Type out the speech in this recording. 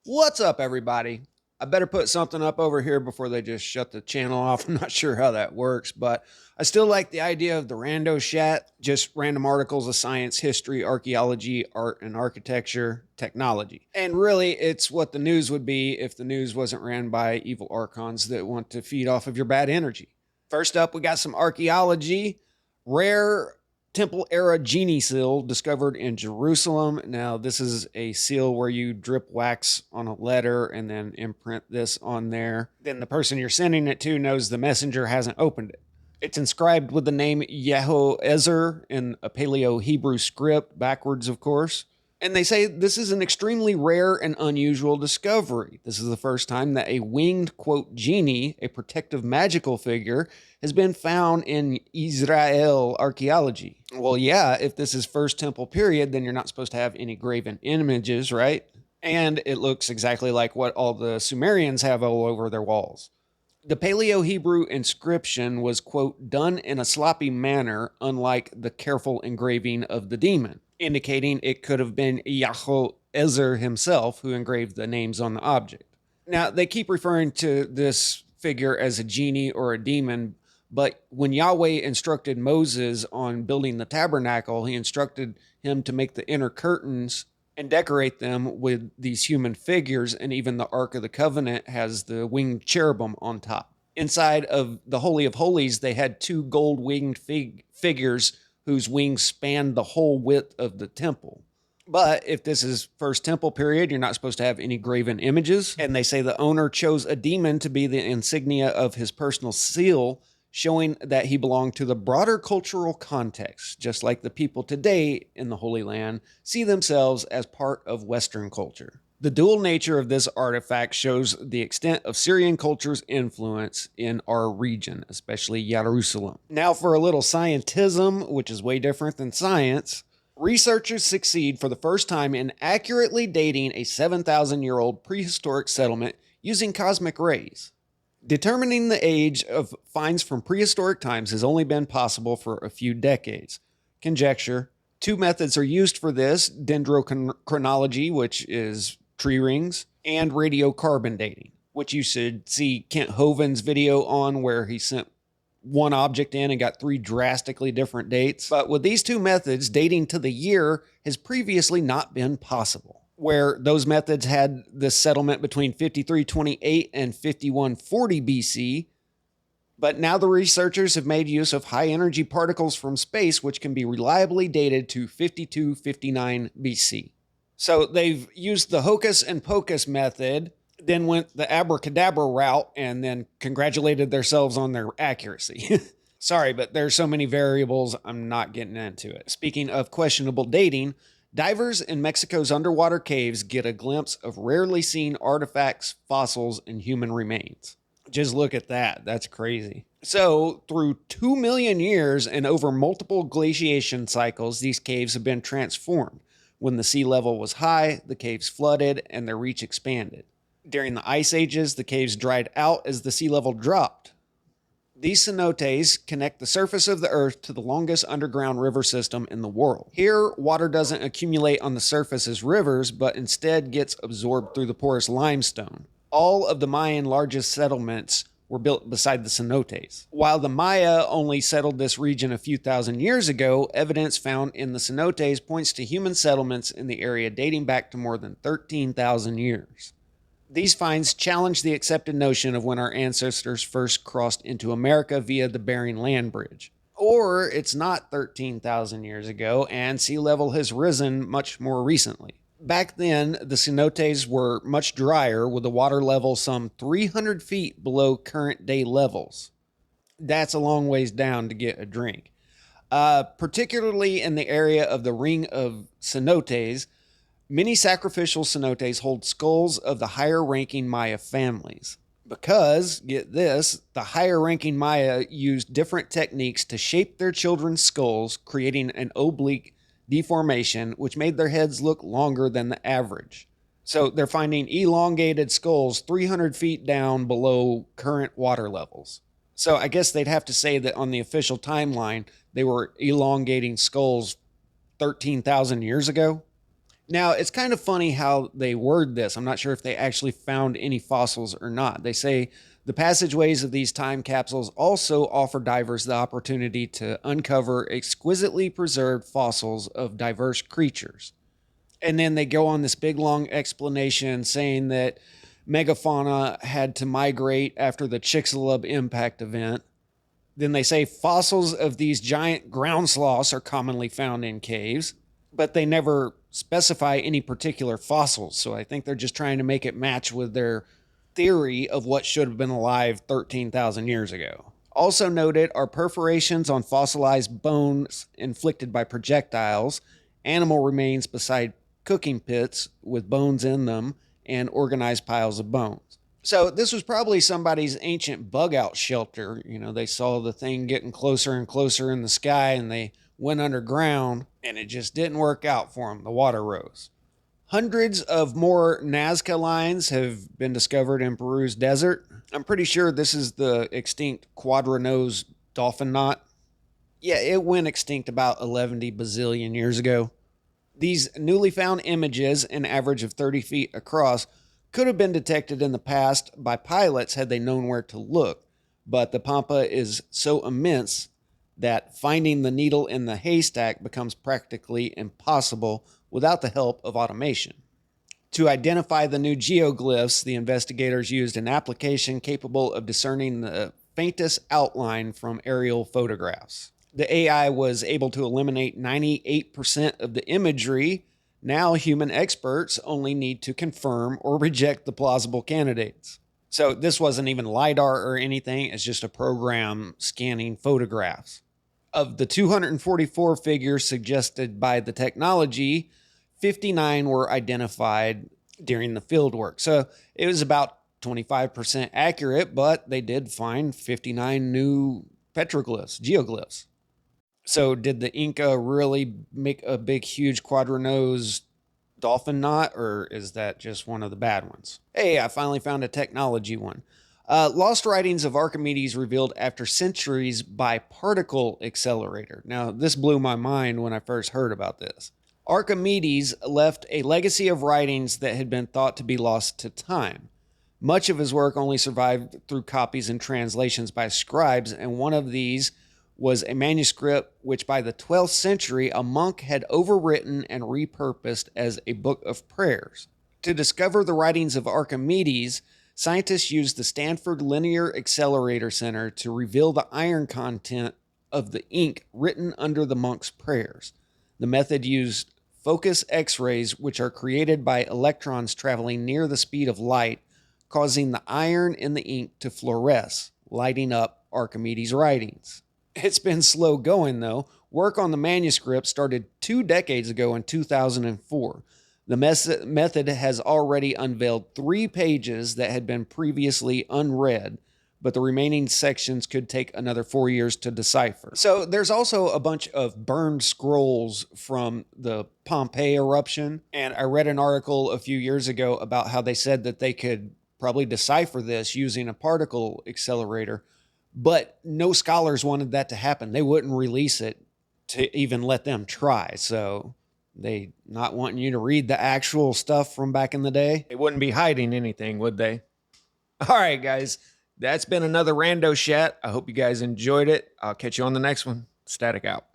What's up, everybody? I better put something up over here before they just shut the channel off. I'm not sure how that works, but I still like the idea of the rando chat, just random articles of science, history, archaeology, art and architecture, technology. And really, it's what the news would be if the news wasn't ran by evil archons that want to feed off of your bad energy. First up, we got some archaeology. Rare Temple era genie seal discovered in Jerusalem. Now, this is a seal where you drip wax on a letter and then imprint this on there. Then the person you're sending it to knows the messenger hasn't opened it. It's inscribed with the name Yehoezer in a Paleo Hebrew script, backwards, of course. And they say this is an extremely rare and unusual discovery. This is the first time that a winged, quote, genie, a protective magical figure, has been found in Israel archaeology. Well, yeah, if this is First Temple period, then you're not supposed to have any graven images, right? And it looks exactly like what all the Sumerians have all over their walls. The Paleo Hebrew inscription was, quote, done in a sloppy manner, unlike the careful engraving of the demon, indicating it could have been Yehoezer himself who engraved the names on the object. Now, they keep referring to this figure as a genie or a demon, but when Yahweh instructed Moses on building the tabernacle, he instructed him to make the inner curtains and decorate them with these human figures, and even the Ark of the Covenant has the winged cherubim on top. Inside of the Holy of Holies, they had two gold winged figures whose wings spanned the whole width of the temple. But if this is First Temple period, you're not supposed to have any graven images. And they say the owner chose a demon to be the insignia of his personal seal, showing that he belonged to the broader cultural context, just like the people today in the Holy Land see themselves as part of Western culture. The dual nature of this artifact shows the extent of Syrian culture's influence in our region, especially Jerusalem. Now for a little scientism, which is way different than science. Researchers succeed for the first time in accurately dating a 7,000-year-old prehistoric settlement using cosmic rays. Determining the age of finds from prehistoric times has only been possible for a few decades. Conjecture. Two methods are used for this: dendrochronology, which is tree rings, and radiocarbon dating, which you should see Kent Hovind's video on, where he sent one object in and got three drastically different dates. But with these two methods, dating to the year has previously not been possible, where those methods had this settlement between 5328 and 5140 BC. But now the researchers have made use of high energy particles from space, which can be reliably dated to 5259 BC. So they've used the hocus and pocus method, then went the abracadabra route, and then congratulated themselves on their accuracy. Sorry, but there's so many variables, I'm not getting into it. Speaking of questionable dating, divers in Mexico's underwater caves get a glimpse of rarely seen artifacts, fossils, and human remains. Just look at that. That's crazy. So, through 2 million years and over multiple glaciation cycles, these caves have been transformed. When the sea level was high, the caves flooded and their reach expanded. During the ice ages, the caves dried out as the sea level dropped. These cenotes connect the surface of the earth to the longest underground river system in the world. Here, water doesn't accumulate on the surface as rivers, but instead gets absorbed through the porous limestone. All of the Mayan largest settlements were built beside the cenotes. While the Maya only settled this region a few thousand years ago, evidence found in the cenotes points to human settlements in the area dating back to more than 13,000 years. These finds challenge the accepted notion of when our ancestors first crossed into America via the Bering Land Bridge. Or it's not 13,000 years ago, and sea level has risen much more recently. Back then, the cenotes were much drier, with the water level some 300 feet below current day levels. That's a long ways down to get a drink. Particularly in the area of the Ring of Cenotes, many sacrificial cenotes hold skulls of the higher-ranking Maya families. Because, get this, the higher-ranking Maya used different techniques to shape their children's skulls, creating an oblique deformation, which made their heads look longer than the average. So they're finding elongated skulls 300 feet down below current water levels. So I guess they'd have to say that on the official timeline, they were elongating skulls 13,000 years ago. Now, it's kind of funny how they word this. I'm not sure if they actually found any fossils or not. They say the passageways of these time capsules also offer divers the opportunity to uncover exquisitely preserved fossils of diverse creatures. And then they go on this big long explanation saying that megafauna had to migrate after the Chicxulub impact event. Then they say fossils of these giant ground sloths are commonly found in caves, but they never specify any particular fossils. So I think they're just trying to make it match with their theory of what should have been alive 13,000 years ago. Also noted are perforations on fossilized bones inflicted by projectiles, animal remains beside cooking pits with bones in them, and organized piles of bones. So this was probably somebody's ancient bug out shelter. You know, they saw the thing getting closer and closer in the sky and they went underground and it just didn't work out for them. The water rose. Hundreds of more Nazca lines have been discovered in Peru's desert. I'm pretty sure this is the extinct quadranose dolphin knot. Yeah, it went extinct about 11 bazillion years ago. These newly found images, an average of 30 feet across, could have been detected in the past by pilots had they known where to look, but the pampa is so immense that finding the needle in the haystack becomes practically impossible without the help of automation. To identify the new geoglyphs, the investigators used an application capable of discerning the faintest outline from aerial photographs. The AI was able to eliminate 98% of the imagery. Now human experts only need to confirm or reject the plausible candidates. So this wasn't even LiDAR or anything. It's just a program scanning photographs. Of the 244 figures suggested by the technology, 59 were identified during the field work. So it was about 25% accurate, but they did find 59 new petroglyphs, geoglyphs. So did the Inca really make a big, huge quadranose dolphin knot, or is that just one of the bad ones? Hey, I finally found a technology one. Lost writings of Archimedes revealed after centuries by particle accelerator. Now, this blew my mind when I first heard about this. Archimedes left a legacy of writings that had been thought to be lost to time. Much of his work only survived through copies and translations by scribes, and one of these was a manuscript which by the 12th century a monk had overwritten and repurposed as a book of prayers. To discover the writings of Archimedes, scientists used the Stanford Linear Accelerator Center to reveal the iron content of the ink written under the monk's prayers. The method used focus X-rays, which are created by electrons traveling near the speed of light, causing the iron in the ink to fluoresce, lighting up Archimedes' writings. It's been slow going, though. Work on the manuscript started 2 decades ago in 2004. The method has already unveiled 3 pages that had been previously unread, but the remaining sections could take another 4 years to decipher. So there's also a bunch of burned scrolls from the Pompeii eruption, and I read an article a few years ago about how they said that they could probably decipher this using a particle accelerator, but no scholars wanted that to happen. They wouldn't release it to even let them try. So they not wanting you to read the actual stuff from back in the day. They wouldn't be hiding anything, would they? All right, guys. That's been another Rando Chat. I hope you guys enjoyed it. I'll catch you on the next one. Static out.